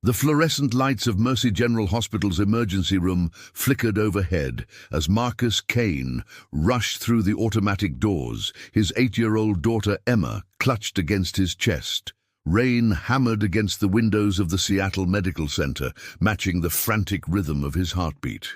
The fluorescent lights of Mercy General Hospital's emergency room flickered overhead as Marcus Kane rushed through the automatic doors, his 8-year-old daughter Emma clutched against his chest. Rain hammered against the windows of the Seattle Medical Center, matching the frantic rhythm of his heartbeat.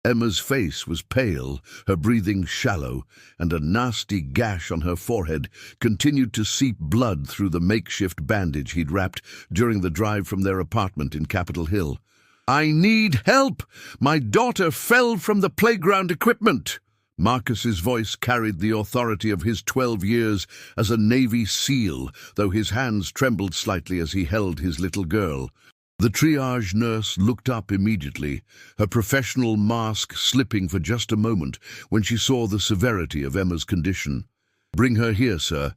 Emma's face was pale, her breathing shallow, and a nasty gash on her forehead continued to seep blood through the makeshift bandage he'd wrapped during the drive from their apartment in Capitol Hill. "I need help! My daughter fell from the playground equipment!" Marcus's voice carried the authority of his 12 years as a Navy SEAL, though his hands trembled slightly as he held his little girl. The triage nurse looked up immediately, her professional mask slipping for just a moment when she saw the severity of Emma's condition. "Bring her here, sir.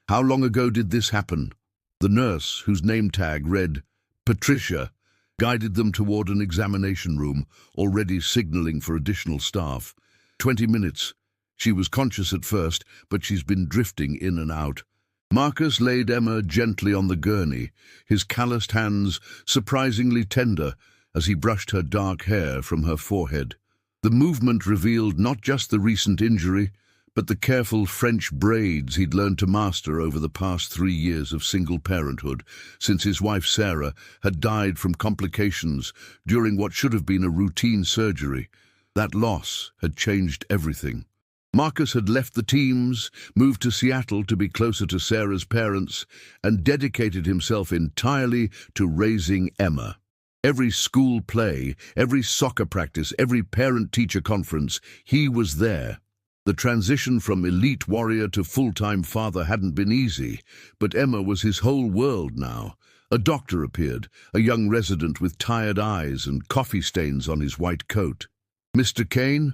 How long ago did this happen?" The nurse, whose name tag read Patricia, guided them toward an examination room, already signaling for additional staff. 20 minutes. She was conscious at first, but she's been drifting in and out. Marcus laid Emma gently on the gurney, his calloused hands surprisingly tender as he brushed her dark hair from her forehead. The movement revealed not just the recent injury, but the careful French braids he'd learned to master over the past 3 years of single parenthood, since his wife Sarah had died from complications during what should have been a routine surgery. That loss had changed everything. Marcus had left the teams, moved to Seattle to be closer to Sarah's parents, and dedicated himself entirely to raising Emma. Every school play, every soccer practice, every parent-teacher conference, he was there. The transition from elite warrior to full-time father hadn't been easy, but Emma was his whole world now. A doctor appeared, a young resident with tired eyes and coffee stains on his white coat. "Mr. Kane,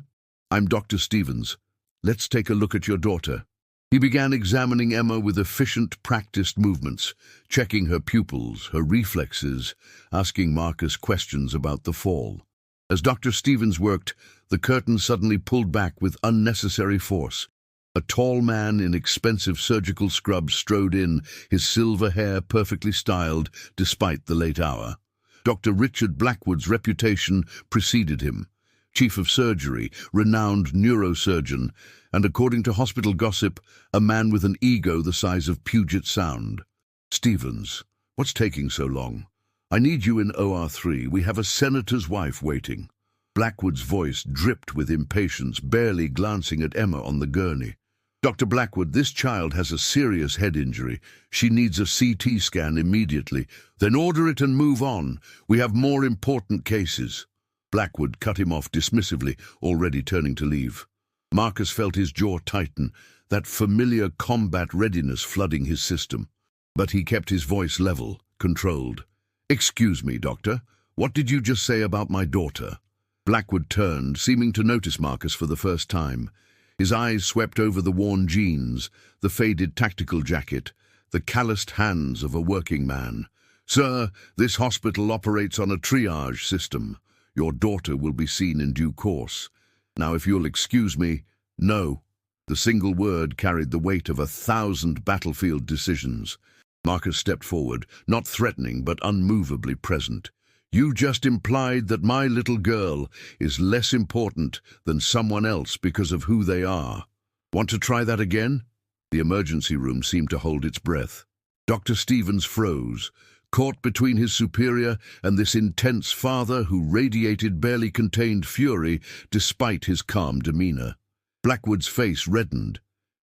I'm Dr. Stevens. Let's take a look at your daughter." He began examining Emma with efficient, practiced movements, checking her pupils, her reflexes, asking Marcus questions about the fall. As Dr. Stevens worked, the curtain suddenly pulled back with unnecessary force. A tall man in expensive surgical scrubs strode in, his silver hair perfectly styled despite the late hour. Dr. Richard Blackwood's reputation preceded him. Chief of surgery, renowned neurosurgeon, and according to hospital gossip, a man with an ego the size of Puget Sound. "Stevens, what's taking so long? I need you in OR3. We have a senator's wife waiting." Blackwood's voice dripped with impatience, barely glancing at Emma on the gurney. "Dr. Blackwood, this child has a serious head injury. She needs a CT scan immediately. Then order it and move on. We have more important cases." Blackwood cut him off dismissively, already turning to leave. Marcus felt his jaw tighten, that familiar combat readiness flooding his system. But he kept his voice level, controlled. "Excuse me, doctor. What did you just say about my daughter?" Blackwood turned, seeming to notice Marcus for the first time. His eyes swept over the worn jeans, the faded tactical jacket, the calloused hands of a working man. "Sir, this hospital operates on a triage system. Your daughter will be seen in due course. Now, if you'll excuse me, no." The single word carried the weight of 1,000 battlefield decisions. Marcus stepped forward, not threatening but unmovably present. "You just implied that my little girl is less important than someone else because of who they are. Want to try that again?" The emergency room seemed to hold its breath. Dr. Stevens froze, caught between his superior and this intense father who radiated barely contained fury despite his calm demeanor. Blackwood's face reddened.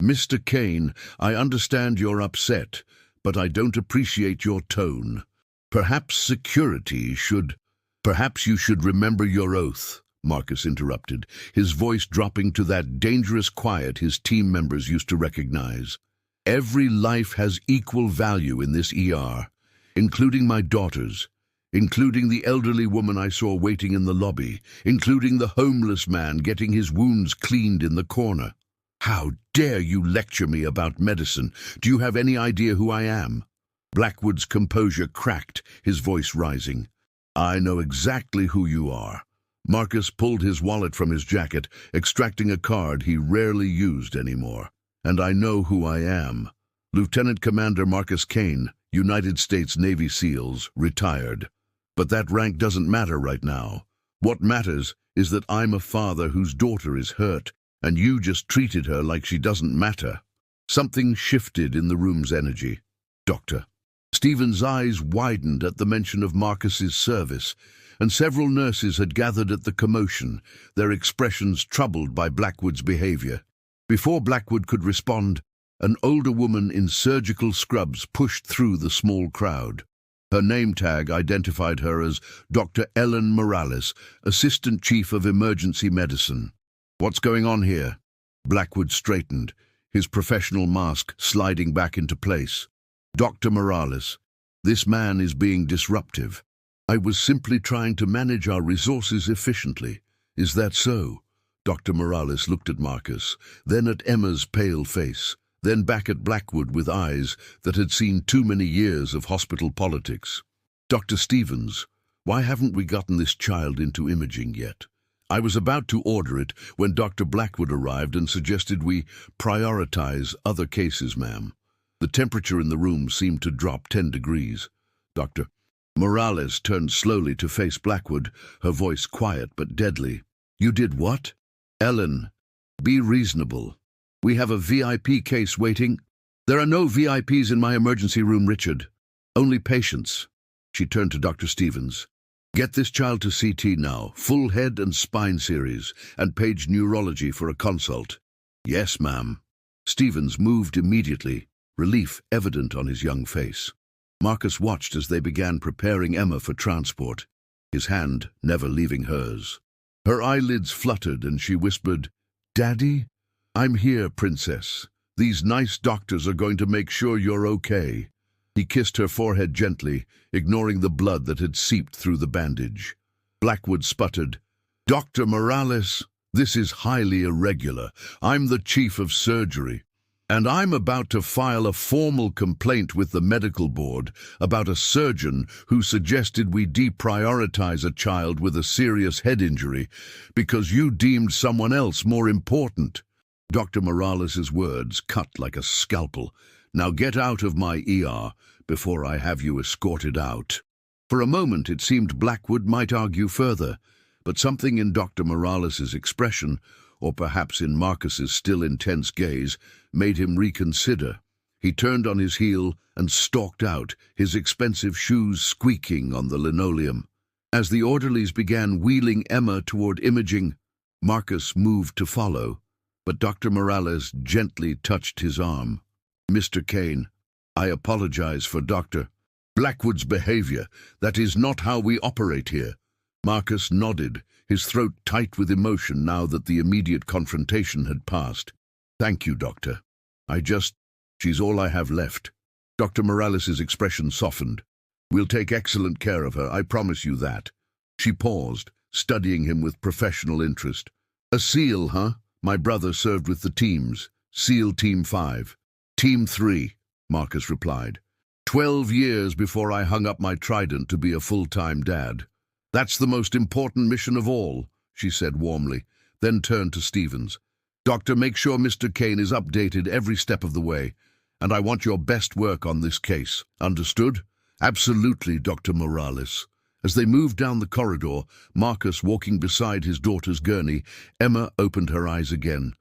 "Mr. Kane, I understand you're upset, but I don't appreciate your tone. Perhaps you should remember your oath," Marcus interrupted, his voice dropping to that dangerous quiet his team members used to recognize. "Every life has equal value in this ER. Including my daughters, including the elderly woman I saw waiting in the lobby, including the homeless man getting his wounds cleaned in the corner. How dare you lecture me about medicine? Do you have any idea who I am?" Blackwood's composure cracked, his voice rising. "I know exactly who you are." Marcus pulled his wallet from his jacket, extracting a card he rarely used anymore. "And I know who I am. Lieutenant Commander Marcus Kane, United States Navy SEALs, retired." But that rank doesn't matter right now. What matters is that I'm a father whose daughter is hurt, and you just treated her like she doesn't matter. Something shifted in the room's energy. Doctor. Stephen's eyes widened at the mention of Marcus's service, and several nurses had gathered at the commotion, their expressions troubled by Blackwood's behavior. Before Blackwood could respond, an older woman in surgical scrubs pushed through the small crowd. Her name tag identified her as Dr. Ellen Morales, Assistant Chief of Emergency Medicine. "What's going on here?" Blackwood straightened, his professional mask sliding back into place. "Dr. Morales, this man is being disruptive. I was simply trying to manage our resources efficiently. Is that so?" Dr. Morales looked at Marcus, then at Emma's pale face, then back at Blackwood with eyes that had seen too many years of hospital politics. "Dr. Stevens, why haven't we gotten this child into imaging yet?" I was about to order it when Dr. Blackwood arrived and suggested we prioritize other cases, ma'am. The temperature in the room seemed to drop 10 degrees. Dr. Morales turned slowly to face Blackwood, her voice quiet but deadly. "You did what?" "Ellen, be reasonable. We have a VIP case waiting." "There are no VIPs in my emergency room, Richard. Only patients." She turned to Dr. Stevens. "Get this child to CT now, full head and spine series, and page neurology for a consult." "Yes, ma'am." Stevens moved immediately, relief evident on his young face. Marcus watched as they began preparing Emma for transport, his hand never leaving hers. Her eyelids fluttered and she whispered, "Daddy?" "I'm here, Princess. These nice doctors are going to make sure you're okay." He kissed her forehead gently, ignoring the blood that had seeped through the bandage. Blackwood sputtered, "Dr. Morales, this is highly irregular. I'm the chief of surgery, and I'm about to file a formal complaint with the medical board about a surgeon who suggested we deprioritize a child with a serious head injury because you deemed someone else more important." Dr. Morales's words cut like a scalpel. "Now get out of my ER before I have you escorted out." For a moment it seemed Blackwood might argue further, but something in Dr. Morales's expression, or perhaps in Marcus's still intense gaze, made him reconsider. He turned on his heel and stalked out, his expensive shoes squeaking on the linoleum. As the orderlies began wheeling Emma toward imaging, Marcus moved to follow, but Dr. Morales gently touched his arm. "Mr. Kane, I apologize for Dr. Blackwood's behavior. That is not how we operate here." Marcus nodded, his throat tight with emotion now that the immediate confrontation had passed. "Thank you, Doctor. She's all I have left." Dr. Morales's expression softened. "We'll take excellent care of her, I promise you that." She paused, studying him with professional interest. "A SEAL, huh? My brother served with the teams. SEAL Team 5. Team 3, Marcus replied. 12 years before I hung up my trident to be a full-time dad. That's the most important mission of all," she said warmly, then turned to Stevens. "Doctor, make sure Mr. Kane is updated every step of the way, and I want your best work on this case. Understood?" "Absolutely, Dr. Morales." As they moved down the corridor, Marcus walking beside his daughter's gurney, Emma opened her eyes again.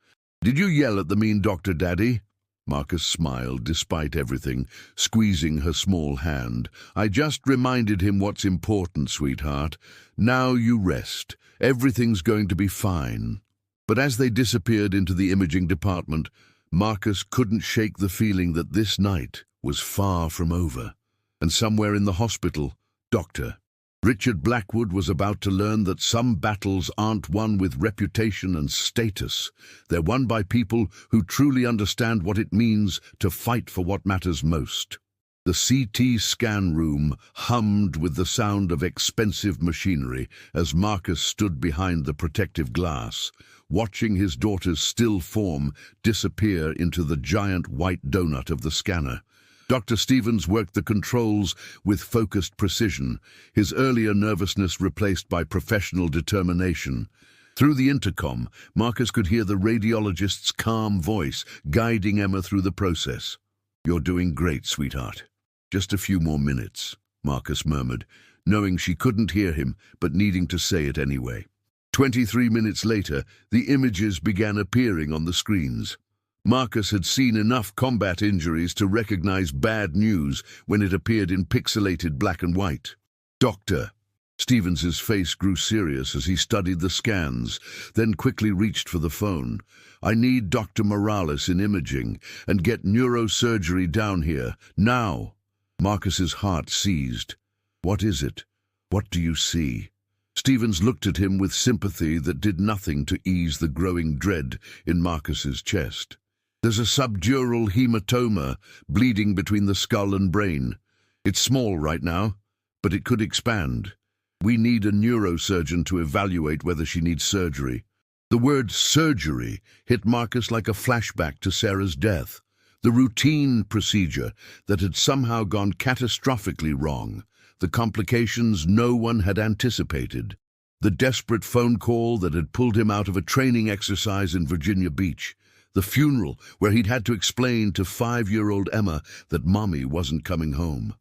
"Did you yell at the mean doctor, Daddy?" Marcus smiled, despite everything, squeezing her small hand. "I just reminded him what's important, sweetheart. Now you rest. Everything's going to be fine." But as they disappeared into the imaging department, Marcus couldn't shake the feeling that this night was far from over. And somewhere in the hospital, Dr. Richard Blackwood was about to learn that some battles aren't won with reputation and status. They're won by people who truly understand what it means to fight for what matters most. The CT scan room hummed with the sound of expensive machinery as Marcus stood behind the protective glass, watching his daughter's still form disappear into the giant white donut of the scanner. Dr. Stevens worked the controls with focused precision, his earlier nervousness replaced by professional determination. Through the intercom, Marcus could hear the radiologist's calm voice guiding Emma through the process. "You're doing great, sweetheart. Just a few more minutes," Marcus murmured, knowing she couldn't hear him, but needing to say it anyway. 23 minutes later, the images began appearing on the screens. Marcus had seen enough combat injuries to recognize bad news when it appeared in pixelated black and white. "Doctor." Stevens's face grew serious as he studied the scans, then quickly reached for the phone. "I need Dr. Morales in imaging, and get neurosurgery down here, now." Marcus's heart seized. "What is it? What do you see?" Stevens looked at him with sympathy that did nothing to ease the growing dread in Marcus's chest. "There's a subdural hematoma bleeding between the skull and brain. It's small right now, but it could expand. We need a neurosurgeon to evaluate whether she needs surgery." The word surgery hit Marcus like a flashback to Sarah's death, the routine procedure that had somehow gone catastrophically wrong, the complications no one had anticipated, the desperate phone call that had pulled him out of a training exercise in Virginia Beach, the funeral where he'd had to explain to 5-year-old Emma that Mommy wasn't coming home.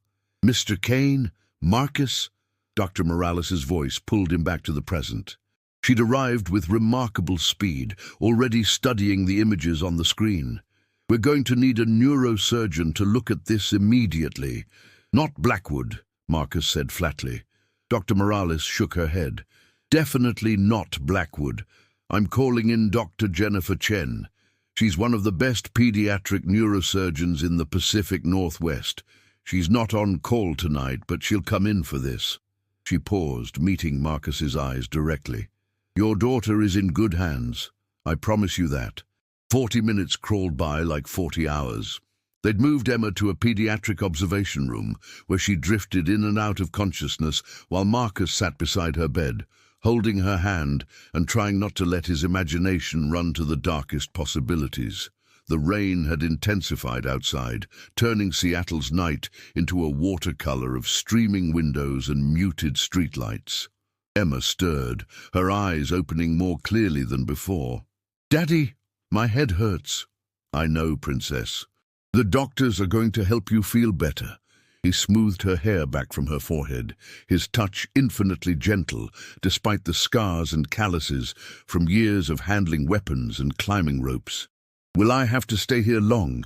"Mr. Kane? Marcus?" Dr. Morales's voice pulled him back to the present. She'd arrived with remarkable speed, already studying the images on the screen. "We're going to need a neurosurgeon to look at this immediately." "Not Blackwood," Marcus said flatly. Dr. Morales shook her head. "Definitely not Blackwood. I'm calling in Dr. Jennifer Chen. She's one of the best pediatric neurosurgeons in the Pacific Northwest. She's not on call tonight, but she'll come in for this." She paused, meeting Marcus's eyes directly. "Your daughter is in good hands. I promise you that." 40 minutes crawled by like 40 hours. They'd moved Emma to a pediatric observation room, where she drifted in and out of consciousness while Marcus sat beside her bed, holding her hand and trying not to let his imagination run to the darkest possibilities. The rain had intensified outside, turning Seattle's night into a watercolor of streaming windows and muted streetlights. Emma stirred, her eyes opening more clearly than before. "Daddy, my head hurts." "I know, Princess. The doctors are going to help you feel better." He smoothed her hair back from her forehead, his touch infinitely gentle, despite the scars and calluses from years of handling weapons and climbing ropes. "Will I have to stay here long?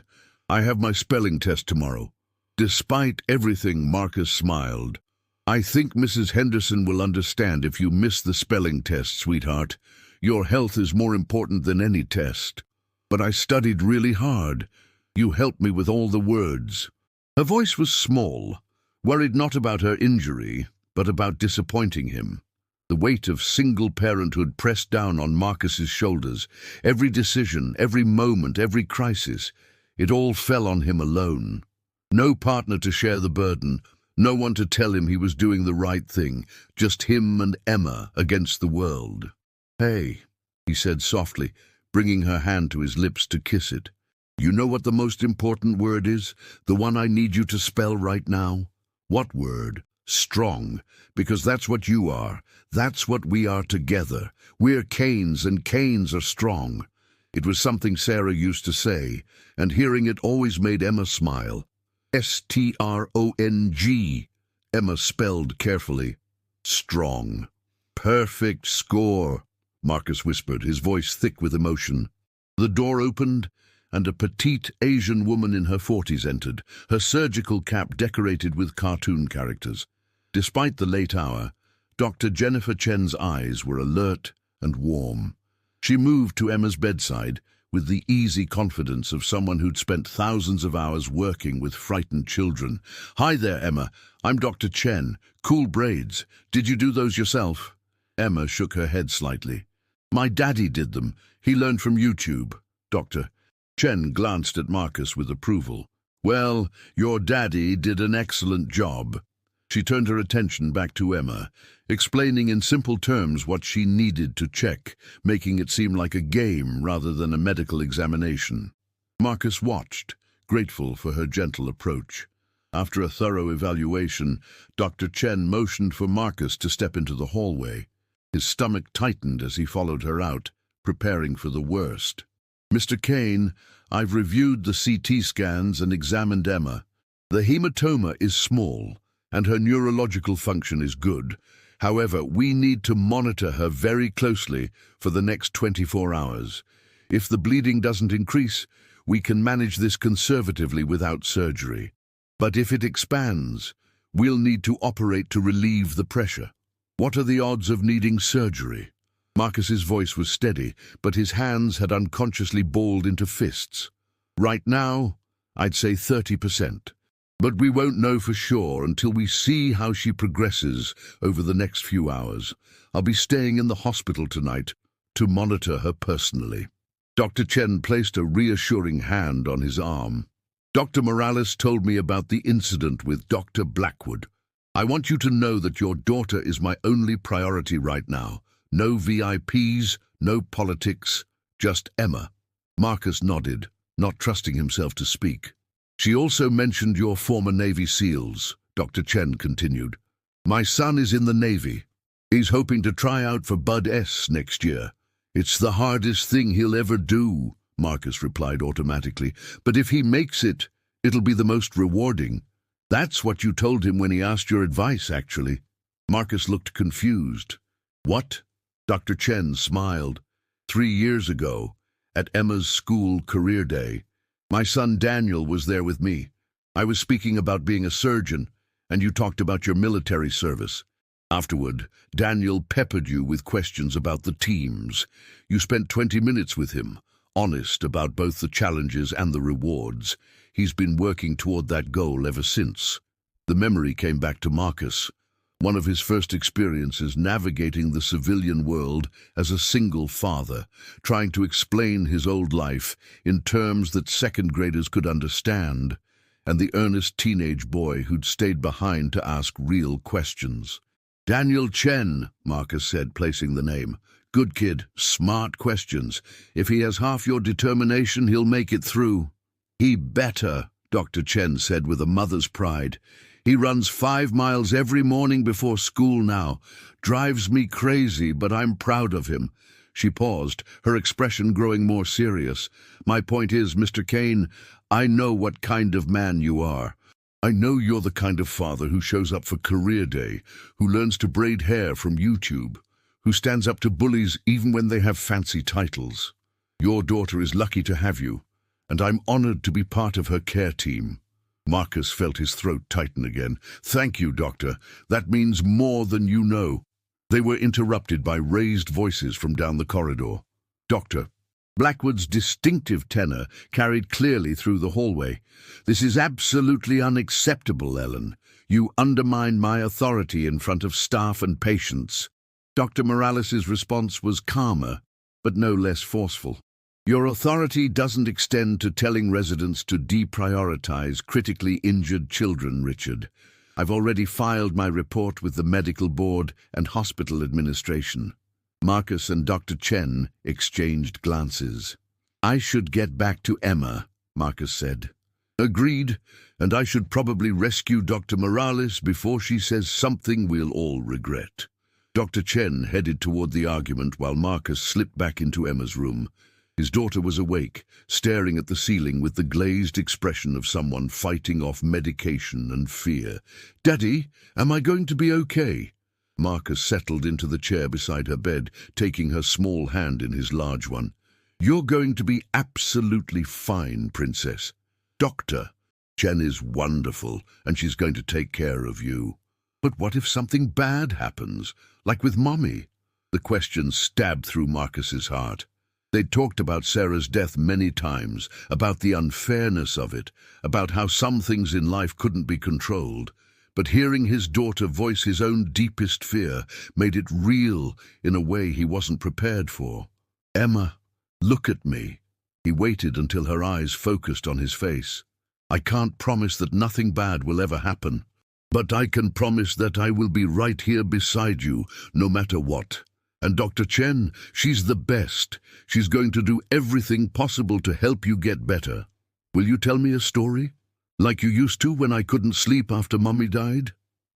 I have my spelling test tomorrow." Despite everything, Marcus smiled. "I think Mrs. Henderson will understand if you miss the spelling test, sweetheart. Your health is more important than any test." "But I studied really hard. You helped me with all the words." Her voice was small, worried not about her injury, but about disappointing him. The weight of single parenthood pressed down on Marcus's shoulders. Every decision, every moment, every crisis, it all fell on him alone. No partner to share the burden, no one to tell him he was doing the right thing, just him and Emma against the world. "Hey," he said softly, bringing her hand to his lips to kiss it. "You know what the most important word is? The one I need you to spell right now?" "What word?" "Strong, because that's what you are. That's what we are together. We're Kanes, and Kanes are strong." It was something Sarah used to say, and hearing it always made Emma smile. "S-T-R-O-N-G," Emma spelled carefully. "Strong." "Perfect score," Marcus whispered, his voice thick with emotion. The door opened, and a petite Asian woman in her 40s entered, her surgical cap decorated with cartoon characters. Despite the late hour, Dr. Jennifer Chen's eyes were alert and warm. She moved to Emma's bedside with the easy confidence of someone who'd spent thousands of hours working with frightened children. "Hi there, Emma. I'm Dr. Chen. Cool braids. Did you do those yourself?" Emma shook her head slightly. "My daddy did them. He learned from YouTube." Dr. Chen glanced at Marcus with approval. "Well, your daddy did an excellent job." She turned her attention back to Emma, explaining in simple terms what she needed to check, making it seem like a game rather than a medical examination. Marcus watched, grateful for her gentle approach. After a thorough evaluation, Dr. Chen motioned for Marcus to step into the hallway. His stomach tightened as he followed her out, preparing for the worst. "Mr. Kane, I've reviewed the CT scans and examined Emma. The hematoma is small, and her neurological function is good. However, we need to monitor her very closely for the next 24 hours. If the bleeding doesn't increase, we can manage this conservatively without surgery. But if it expands, we'll need to operate to relieve the pressure. What are the odds of needing surgery? Marcus's voice was steady, but his hands had unconsciously balled into fists. Right now, I'd say 30%. But we won't know for sure until we see how she progresses over the next few hours. I'll be staying in the hospital tonight to monitor her personally. Dr. Chen placed a reassuring hand on his arm. Dr. Morales told me about the incident with Dr. Blackwood. I want you to know that your daughter is my only priority right now. No VIPs, no politics, just Emma. Marcus nodded, not trusting himself to speak. She also mentioned your former Navy SEALs, Dr. Chen continued. My son is in the Navy. He's hoping to try out for Bud S next year. It's the hardest thing he'll ever do, Marcus replied automatically. But if he makes it, it'll be the most rewarding. That's what you told him when he asked your advice, actually. Marcus looked confused. What? Dr. Chen smiled. 3 years ago, at Emma's school career day, my son Daniel was there with me. I was speaking about being a surgeon, and you talked about your military service. Afterward, Daniel peppered you with questions about the teams. You spent 20 minutes with him, honest about both the challenges and the rewards. He's been working toward that goal ever since. The memory came back to Marcus. One of his first experiences navigating the civilian world as a single father, trying to explain his old life in terms that second graders could understand, and the earnest teenage boy who'd stayed behind to ask real questions. Daniel Chen, Marcus said, placing the name. Good kid, smart questions. If he has half your determination, he'll make it through. He better, Dr. Chen said with a mother's pride. He runs 5 miles every morning before school now. Drives me crazy, but I'm proud of him. She paused, her expression growing more serious. My point is, Mr. Kane, I know what kind of man you are. I know you're the kind of father who shows up for career day, who learns to braid hair from YouTube, who stands up to bullies even when they have fancy titles. Your daughter is lucky to have you, and I'm honored to be part of her care team. Marcus felt his throat tighten again. Thank you, Doctor. That means more than you know. They were interrupted by raised voices from down the corridor. Doctor. Blackwood's distinctive tenor carried clearly through the hallway. This is absolutely unacceptable, Ellen. You undermine my authority in front of staff and patients. Dr. Morales's response was calmer, but no less forceful. Your authority doesn't extend to telling residents to deprioritize critically injured children, Richard. I've already filed my report with the medical board and hospital administration. Marcus and Dr. Chen exchanged glances. I should get back to Emma, Marcus said. Agreed, and I should probably rescue Dr. Morales before she says something we'll all regret. Dr. Chen headed toward the argument while Marcus slipped back into Emma's room. His daughter was awake, staring at the ceiling with the glazed expression of someone fighting off medication and fear. Daddy, am I going to be okay? Marcus settled into the chair beside her bed, taking her small hand in his large one. You're going to be absolutely fine, Princess. Doctor, Chen is wonderful, and she's going to take care of you. But what if something bad happens, like with Mommy? The question stabbed through Marcus's heart. They'd talked about Sarah's death many times, about the unfairness of it, about how some things in life couldn't be controlled. But hearing his daughter voice his own deepest fear made it real in a way he wasn't prepared for. Emma, look at me. He waited until her eyes focused on his face. I can't promise that nothing bad will ever happen, but I can promise that I will be right here beside you, no matter what. And Dr. Chen, she's the best. She's going to do everything possible to help you get better. Will you tell me a story? Like you used to when I couldn't sleep after Mommy died?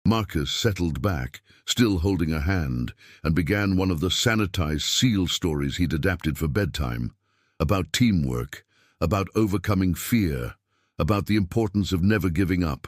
Marcus settled back, still holding her hand, and began one of the sanitized SEAL stories he'd adapted for bedtime. About teamwork, about overcoming fear, about the importance of never giving up.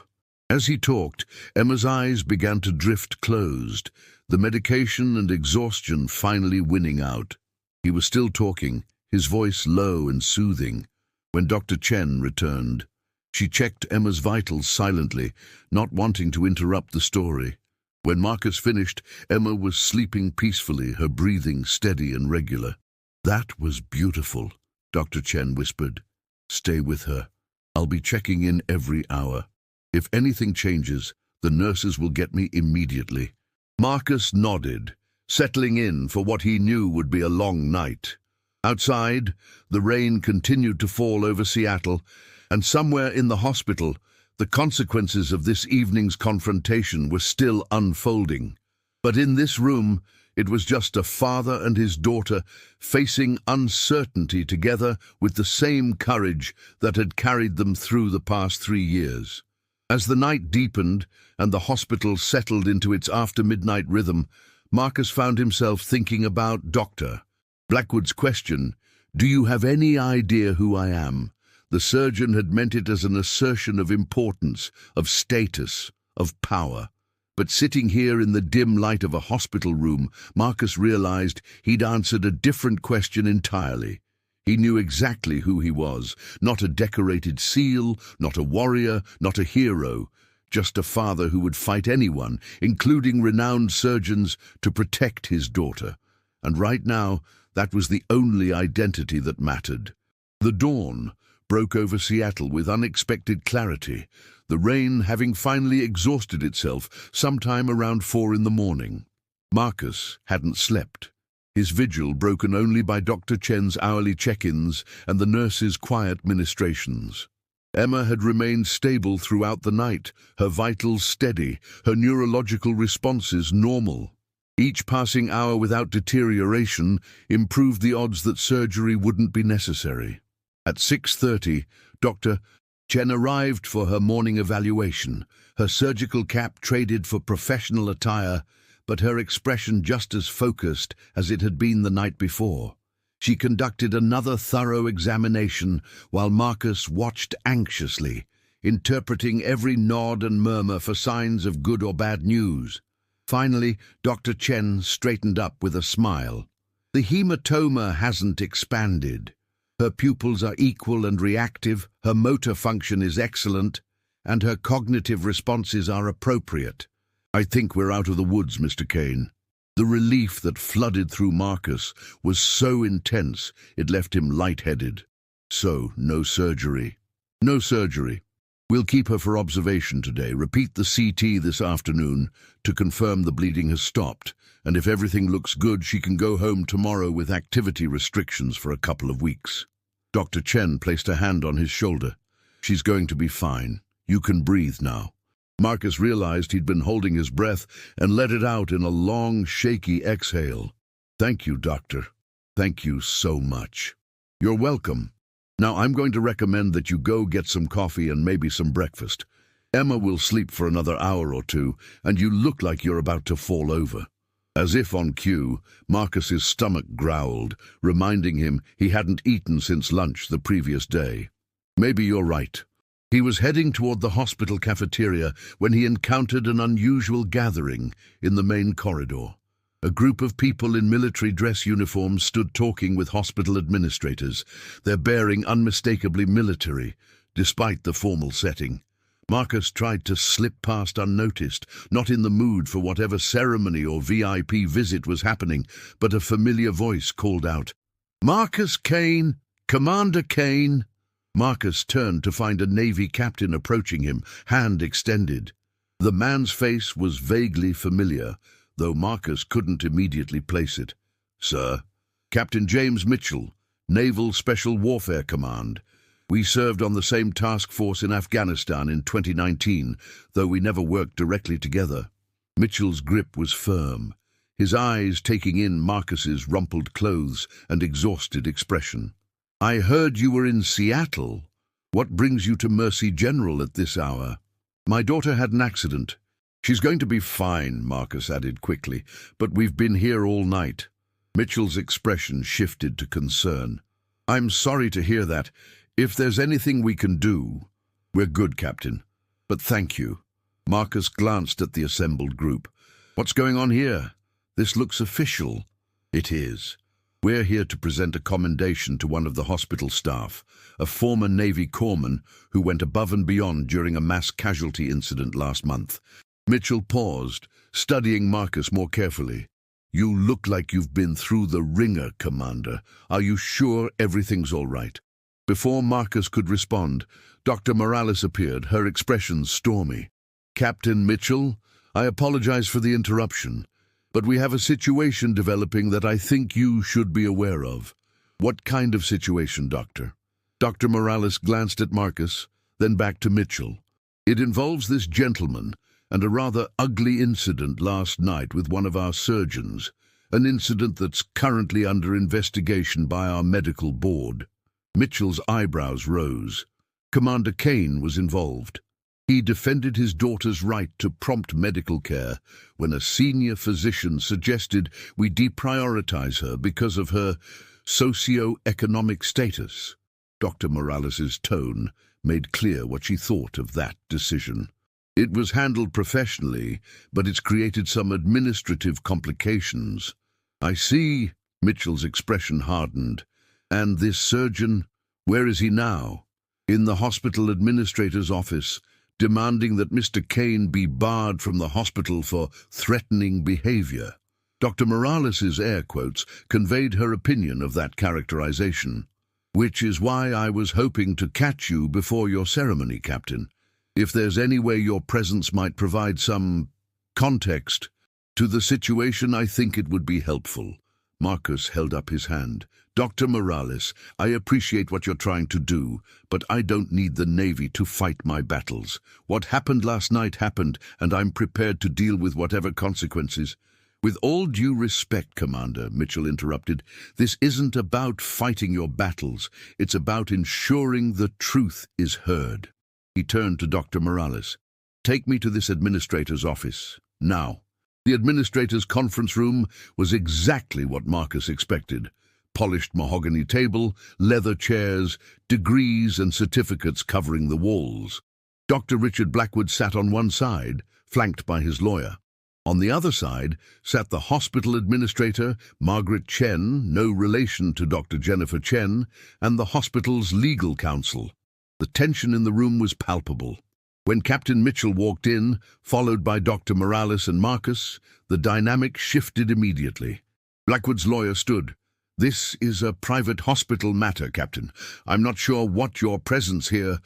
As he talked, Emma's eyes began to drift closed, the medication and exhaustion finally winning out. He was still talking, his voice low and soothing, when Dr. Chen returned. She checked Emma's vitals silently, not wanting to interrupt the story. When Marcus finished, Emma was sleeping peacefully, her breathing steady and regular. "That was beautiful," Dr. Chen whispered. "Stay with her. I'll be checking in every hour. If anything changes, the nurses will get me immediately." Marcus nodded, settling in for what he knew would be a long night. Outside, the rain continued to fall over Seattle, and somewhere in the hospital, the consequences of this evening's confrontation were still unfolding. But in this room, it was just a father and his daughter facing uncertainty together with the same courage that had carried them through the past 3 years. As the night deepened and the hospital settled into its after-midnight rhythm, Marcus found himself thinking about Dr. Blackwood's question, "Do you have any idea who I am?" The surgeon had meant it as an assertion of importance, of status, of power. But sitting here in the dim light of a hospital room, Marcus realized he'd answered a different question entirely. He knew exactly who he was, not a decorated SEAL, not a warrior, not a hero, just a father who would fight anyone, including renowned surgeons, to protect his daughter. And right now, that was the only identity that mattered. The dawn broke over Seattle with unexpected clarity, the rain having finally exhausted itself sometime around 4 in the morning. Marcus hadn't slept, his vigil broken only by Dr. Chen's hourly check-ins and the nurses' quiet ministrations. Emma had remained stable throughout the night, her vitals steady, her neurological responses normal. Each passing hour without deterioration improved the odds that surgery wouldn't be necessary. At 6:30, Dr. Chen arrived for her morning evaluation, her surgical cap traded for professional attire, but her expression just as focused as it had been the night before. She conducted another thorough examination while Marcus watched anxiously, interpreting every nod and murmur for signs of good or bad news. Finally, Dr. Chen straightened up with a smile. "The hematoma hasn't expanded. Her pupils are equal and reactive, her motor function is excellent, and her cognitive responses are appropriate. I think we're out of the woods, Mr. Kane." The relief that flooded through Marcus was so intense it left him lightheaded. "So, no surgery." "No surgery. We'll keep her for observation today. Repeat the CT this afternoon to confirm the bleeding has stopped, and if everything looks good, she can go home tomorrow with activity restrictions for a couple of weeks." Dr. Chen placed a hand on his shoulder. "She's going to be fine. You can breathe now." Marcus realized he'd been holding his breath and let it out in a long, shaky exhale. "Thank you, Doctor. Thank you so much." "You're welcome. Now I'm going to recommend that you go get some coffee and maybe some breakfast. Emma will sleep for another hour or two, and you look like you're about to fall over." As if on cue, Marcus's stomach growled, reminding him he hadn't eaten since lunch the previous day. "Maybe you're right." He was heading toward the hospital cafeteria when he encountered an unusual gathering in the main corridor. A group of people in military dress uniforms stood talking with hospital administrators, their bearing unmistakably military, despite the formal setting. Marcus tried to slip past unnoticed, not in the mood for whatever ceremony or VIP visit was happening, but a familiar voice called out, "Marcus Kane, Commander Kane." Marcus turned to find a Navy captain approaching him, hand extended. The man's face was vaguely familiar, though Marcus couldn't immediately place it. "Sir, Captain James Mitchell, Naval Special Warfare Command. We served on the same task force in Afghanistan in 2019, though we never worked directly together." Mitchell's grip was firm, his eyes taking in Marcus's rumpled clothes and exhausted expression. "I heard you were in Seattle. What brings you to Mercy General at this hour?" "My daughter had an accident. She's going to be fine," Marcus added quickly, "but we've been here all night." Mitchell's expression shifted to concern. "I'm sorry to hear that. If there's anything we can do..." "We're good, Captain. But thank you." Marcus glanced at the assembled group. "What's going on here? This looks official." "It is. We're here to present a commendation to one of the hospital staff, a former Navy corpsman who went above and beyond during a mass casualty incident last month." Mitchell paused, studying Marcus more carefully. "You look like you've been through the ringer, Commander. Are you sure everything's all right?" Before Marcus could respond, Dr. Morales appeared, her expression stormy. "Captain Mitchell, I apologize for the interruption, but we have a situation developing that I think you should be aware of." "What kind of situation, Doctor?" Dr. Morales glanced at Marcus, then back to Mitchell. "It involves this gentleman and a rather ugly incident last night with one of our surgeons, an incident that's currently under investigation by our medical board." Mitchell's eyebrows rose. Commander Kane was involved. He defended his daughter's right to prompt medical care when a senior physician suggested we deprioritize her because of her socio-economic status. Dr. Morales's tone made clear what she thought of that decision. "It was handled professionally, but it's created some administrative complications." "I see." Mitchell's expression hardened. "And this surgeon, where is he now?" "In the hospital administrator's office, demanding that Mr. Kane be barred from the hospital for threatening behavior." Dr. Morales's air quotes conveyed her opinion of that characterization. "Which is why I was hoping to catch you before your ceremony, Captain. If there's any way your presence might provide some context to the situation, I think it would be helpful." Marcus held up his hand. "Dr. Morales, I appreciate what you're trying to do, but I don't need the Navy to fight my battles. What happened last night happened, and I'm prepared to deal with whatever consequences." "With all due respect, Commander," Mitchell interrupted, "this isn't about fighting your battles. It's about ensuring the truth is heard." He turned to Dr. Morales. "Take me to this administrator's office, now." The administrator's conference room was exactly what Marcus expected. Polished mahogany table, leather chairs, degrees and certificates covering the walls. Dr. Richard Blackwood sat on one side, flanked by his lawyer. On the other side sat the hospital administrator, Margaret Chen, no relation to Dr. Jennifer Chen, and the hospital's legal counsel. The tension in the room was palpable. When Captain Mitchell walked in, followed by Dr. Morales and Marcus, the dynamic shifted immediately. Blackwood's lawyer stood. "This is a private hospital matter, Captain. I'm not sure what your presence here—"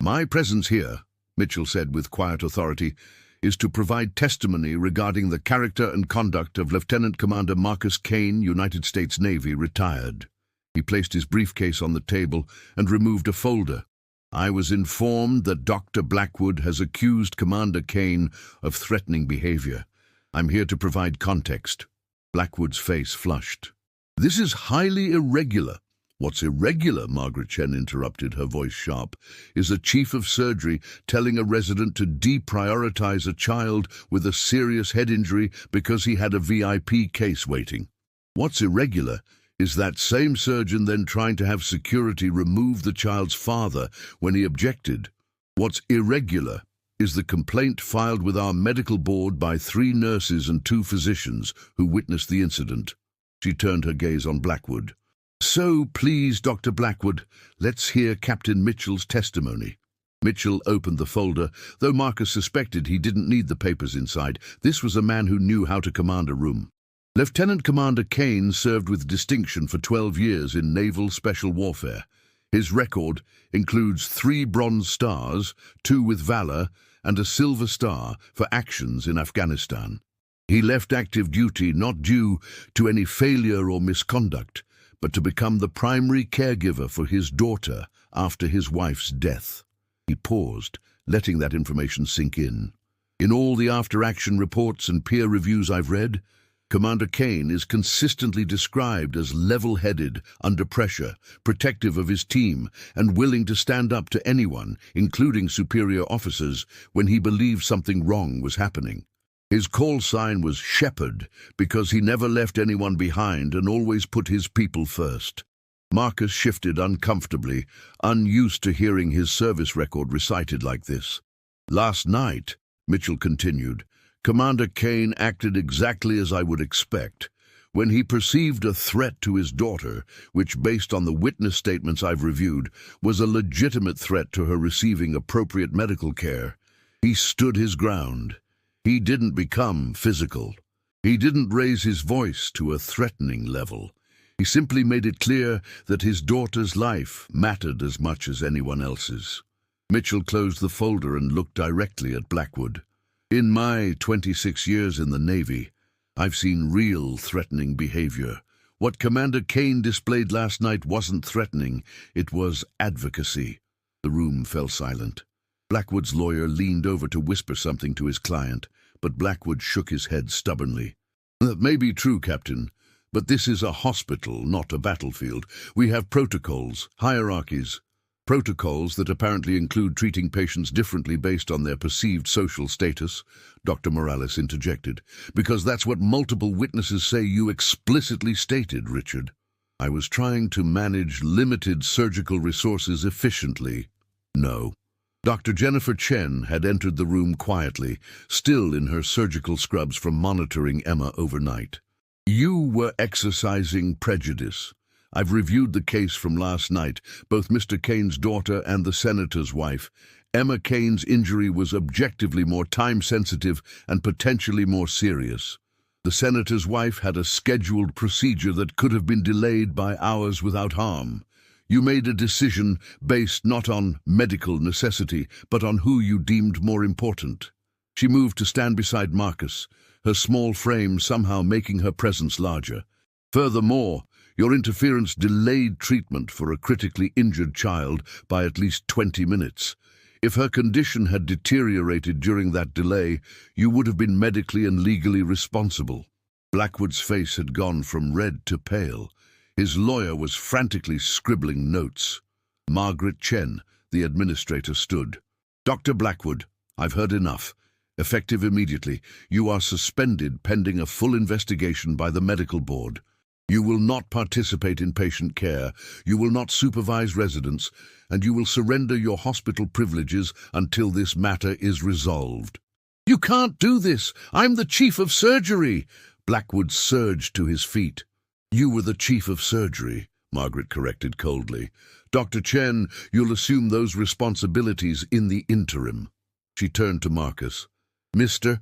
"My presence here," Mitchell said with quiet authority, "is to provide testimony regarding the character and conduct of Lieutenant Commander Marcus Kane, United States Navy, retired." He placed his briefcase on the table and removed a folder. "I was informed that Dr. Blackwood has accused Commander Kane of threatening behavior. I'm here to provide context." Blackwood's face flushed. "This is highly irregular." "What's irregular," Margaret Chen interrupted, her voice sharp, "is a chief of surgery telling a resident to deprioritize a child with a serious head injury because he had a VIP case waiting. What's irregular is that same surgeon then trying to have security remove the child's father when he objected. What's irregular is the complaint filed with our medical board by 3 nurses and 2 physicians who witnessed the incident." She turned her gaze on Blackwood. "So, please, Dr. Blackwood, let's hear Captain Mitchell's testimony." Mitchell opened the folder, though Marcus suspected he didn't need the papers inside. This was a man who knew how to command a room. Lieutenant Commander Kane served with distinction for 12 years in naval special warfare. His record includes 3 Bronze Stars, 2 with Valor, and a Silver Star for actions in Afghanistan. He left active duty not due to any failure or misconduct, but to become the primary caregiver for his daughter after his wife's death. He paused, letting that information sink in. "In all the after-action reports and peer reviews I've read, Commander Kane is consistently described as level-headed, under pressure, protective of his team, and willing to stand up to anyone, including superior officers, when he believed something wrong was happening. His call sign was Shepherd because he never left anyone behind and always put his people first." Marcus shifted uncomfortably, unused to hearing his service record recited like this. "Last night," Mitchell continued. Commander Kane acted exactly as I would expect. When he perceived a threat to his daughter, which, based on the witness statements I've reviewed, was a legitimate threat to her receiving appropriate medical care, he stood his ground. He didn't become physical. He didn't raise his voice to a threatening level. He simply made it clear that his daughter's life mattered as much as anyone else's. Mitchell closed the folder and looked directly at Blackwood. In my 26 years in the Navy, I've seen real threatening behavior. What Commander Kane displayed last night wasn't threatening, it was advocacy. The room fell silent. Blackwood's lawyer leaned over to whisper something to his client, but Blackwood shook his head stubbornly. That may be true, Captain, but this is a hospital, not a battlefield. We have protocols, hierarchies. Protocols that apparently include treating patients differently based on their perceived social status, Dr. Morales interjected, because that's what multiple witnesses say you explicitly stated, Richard. I was trying to manage limited surgical resources efficiently. No. Dr. Jennifer Chen had entered the room quietly, still in her surgical scrubs from monitoring Emma overnight. You were exercising prejudice. I've reviewed the case from last night, both Mr. Kane's daughter and the senator's wife. Emma Kane's injury was objectively more time-sensitive and potentially more serious. The senator's wife had a scheduled procedure that could have been delayed by hours without harm. You made a decision based not on medical necessity, but on who you deemed more important. She moved to stand beside Marcus, her small frame somehow making her presence larger. Furthermore, your interference delayed treatment for a critically injured child by at least 20 minutes. If her condition had deteriorated during that delay, you would have been medically and legally responsible. Blackwood's face had gone from red to pale. His lawyer was frantically scribbling notes. Margaret Chen, the administrator, stood. Dr. Blackwood, I've heard enough. Effective immediately, you are suspended pending a full investigation by the medical board. You will not participate in patient care, you will not supervise residents, and you will surrender your hospital privileges until this matter is resolved. You can't do this! I'm the chief of surgery! Blackwood surged to his feet. You were the chief of surgery, Margaret corrected coldly. Dr. Chen, you'll assume those responsibilities in the interim. She turned to Marcus. Mr.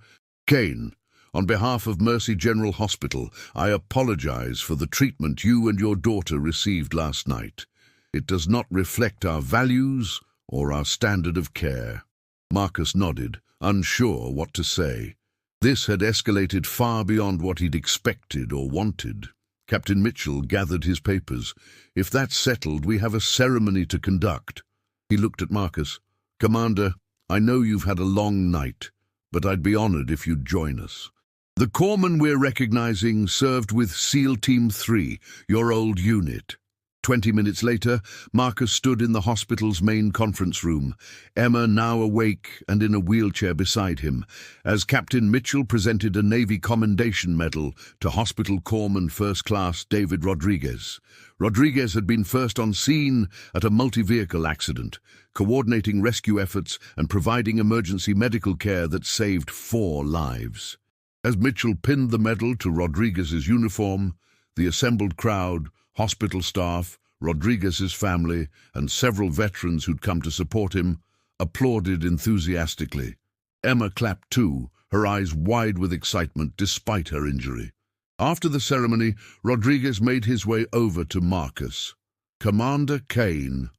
Kane, on behalf of Mercy General Hospital, I apologize for the treatment you and your daughter received last night. It does not reflect our values or our standard of care. Marcus nodded, unsure what to say. This had escalated far beyond what he'd expected or wanted. Captain Mitchell gathered his papers. If that's settled, we have a ceremony to conduct. He looked at Marcus. Commander, I know you've had a long night, but I'd be honored if you'd join us. The corpsman we're recognizing served with SEAL Team 3, your old unit. 20 minutes later, Marcus stood in the hospital's main conference room, Emma now awake and in a wheelchair beside him, as Captain Mitchell presented a Navy Commendation Medal to Hospital Corpsman First Class David Rodriguez. Rodriguez had been first on scene at a multi-vehicle accident, coordinating rescue efforts and providing emergency medical care that saved 4 lives. As Mitchell pinned the medal to Rodriguez's uniform, the assembled crowd, hospital staff, Rodriguez's family, and several veterans who'd come to support him, applauded enthusiastically. Emma clapped too, her eyes wide with excitement despite her injury. After the ceremony, Rodriguez made his way over to Marcus. Commander Kane,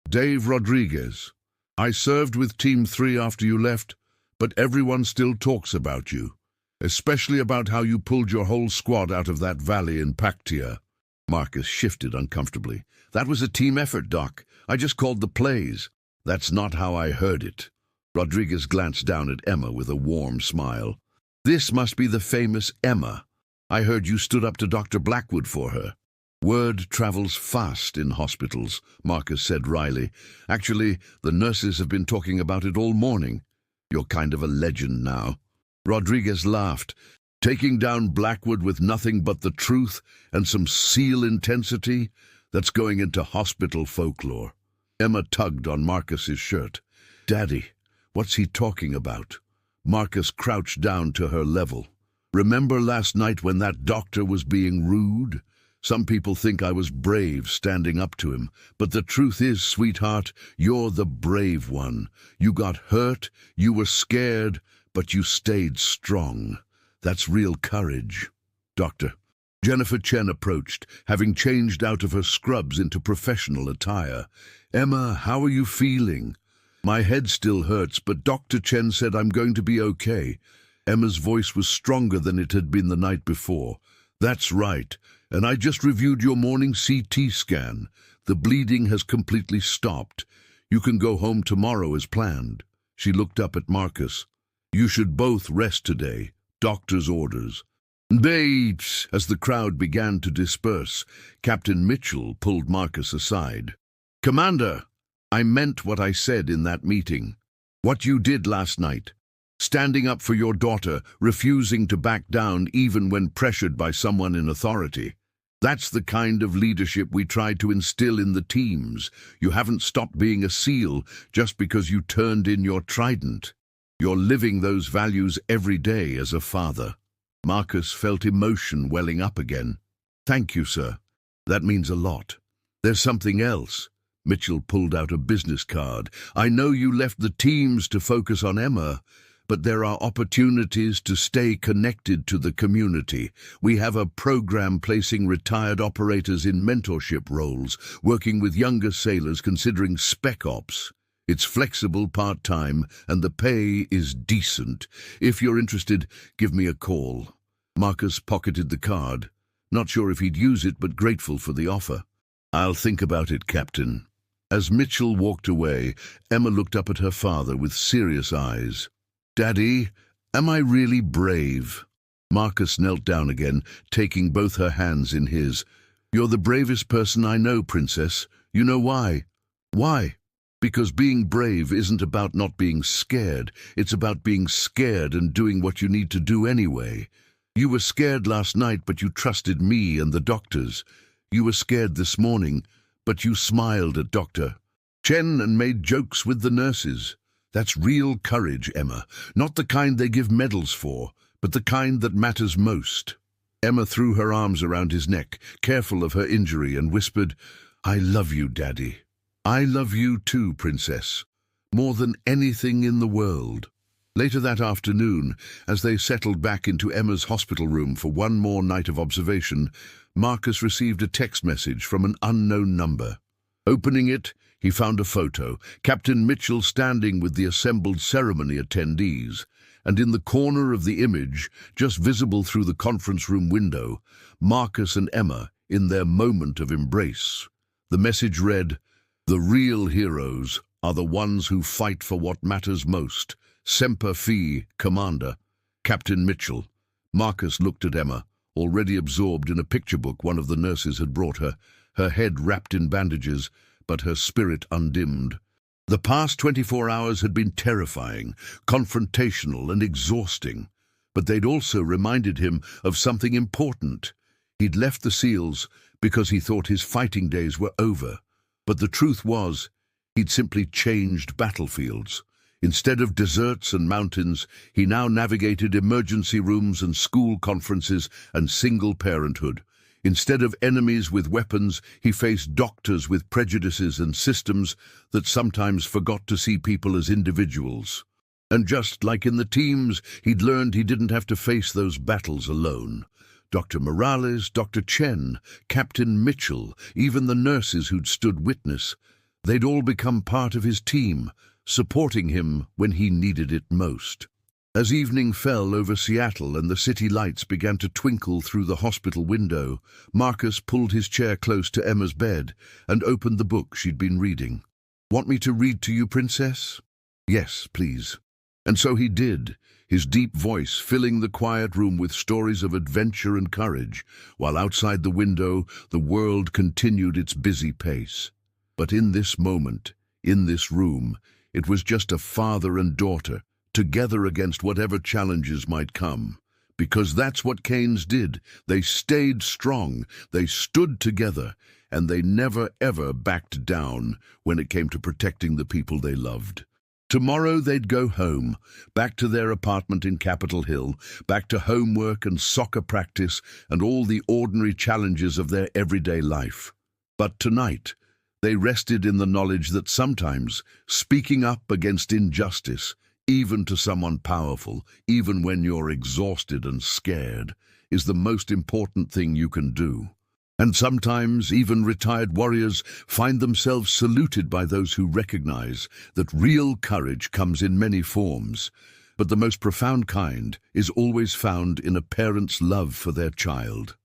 Dave Rodriguez, I served with Team 3 after you left, but everyone still talks about you. Especially about how you pulled your whole squad out of that valley in Paktia. Marcus shifted uncomfortably. That was a team effort, Doc. I just called the plays. That's not how I heard it. Rodriguez glanced down at Emma with a warm smile. This must be the famous Emma. I heard you stood up to Dr. Blackwood for her. Word travels fast in hospitals, Marcus said wryly. Actually, the nurses have been talking about it all morning. You're kind of a legend now. Rodriguez laughed. Taking down Blackwood with nothing but the truth and some SEAL intensity? That's going into hospital folklore. Emma tugged on Marcus's shirt. Daddy, what's he talking about? Marcus crouched down to her level. Remember last night when that doctor was being rude? Some people think I was brave standing up to him, but the truth is, sweetheart, you're the brave one. You got hurt, you were scared, but you stayed strong. That's real courage. Doctor. Jennifer Chen approached, having changed out of her scrubs into professional attire. Emma, how are you feeling? My head still hurts, but Dr. Chen said I'm going to be okay. Emma's voice was stronger than it had been the night before. That's right, and I just reviewed your morning CT scan. The bleeding has completely stopped. You can go home tomorrow as planned. She looked up at Marcus. You should both rest today. Doctor's orders. Bates! As the crowd began to disperse, Captain Mitchell pulled Marcus aside. Commander, I meant what I said in that meeting. What you did last night. Standing up for your daughter, refusing to back down even when pressured by someone in authority. That's the kind of leadership we tried to instill in the teams. You haven't stopped being a SEAL just because you turned in your trident. You're living those values every day as a father. Marcus felt emotion welling up again. Thank you, sir. That means a lot. There's something else. Mitchell pulled out a business card. I know you left the teams to focus on Emma, but there are opportunities to stay connected to the community. We have a program placing retired operators in mentorship roles, working with younger sailors considering spec ops. It's flexible part-time, and the pay is decent. If you're interested, give me a call. Marcus pocketed the card. Not sure if he'd use it, but grateful for the offer. I'll think about it, Captain. As Mitchell walked away, Emma looked up at her father with serious eyes. Daddy, am I really brave? Marcus knelt down again, taking both her hands in his. You're the bravest person I know, Princess. You know why? Why? Because being brave isn't about not being scared. It's about being scared and doing what you need to do anyway. You were scared last night, but you trusted me and the doctors. You were scared this morning, but you smiled at Dr. Chen and made jokes with the nurses. That's real courage, Emma. Not the kind they give medals for, but the kind that matters most. Emma threw her arms around his neck, careful of her injury, and whispered, I love you, Daddy. I love you too, Princess. More than anything in the world. Later that afternoon, as they settled back into Emma's hospital room for one more night of observation, Marcus received a text message from an unknown number. Opening it, he found a photo, Captain Mitchell standing with the assembled ceremony attendees, and in the corner of the image, just visible through the conference room window, Marcus and Emma in their moment of embrace. The message read, The real heroes are the ones who fight for what matters most. Semper Fi, Commander. Captain Mitchell. Marcus looked at Emma, already absorbed in a picture book one of the nurses had brought her, her head wrapped in bandages, but her spirit undimmed. The past 24 hours had been terrifying, confrontational and exhausting, but they'd also reminded him of something important. He'd left the SEALs because he thought his fighting days were over, but the truth was, he'd simply changed battlefields. Instead of deserts and mountains, he now navigated emergency rooms and school conferences and single parenthood. Instead of enemies with weapons, he faced doctors with prejudices and systems that sometimes forgot to see people as individuals. And just like in the teams, he'd learned he didn't have to face those battles alone. Dr. Morales, Dr. Chen, Captain Mitchell, even the nurses who'd stood witness, they'd all become part of his team, supporting him when he needed it most. As evening fell over Seattle and the city lights began to twinkle through the hospital window, Marcus pulled his chair close to Emma's bed and opened the book she'd been reading. Want me to read to you, Princess? Yes, please. And so he did, his deep voice filling the quiet room with stories of adventure and courage, while outside the window the world continued its busy pace. But in this moment, in this room, it was just a father and daughter, together against whatever challenges might come. Because that's what Canes did. They stayed strong, they stood together, and they never ever backed down when it came to protecting the people they loved. Tomorrow they'd go home, back to their apartment in Capitol Hill, back to homework and soccer practice and all the ordinary challenges of their everyday life. But tonight, they rested in the knowledge that sometimes speaking up against injustice, even to someone powerful, even when you're exhausted and scared, is the most important thing you can do. And sometimes even retired warriors find themselves saluted by those who recognize that real courage comes in many forms, but the most profound kind is always found in a parent's love for their child.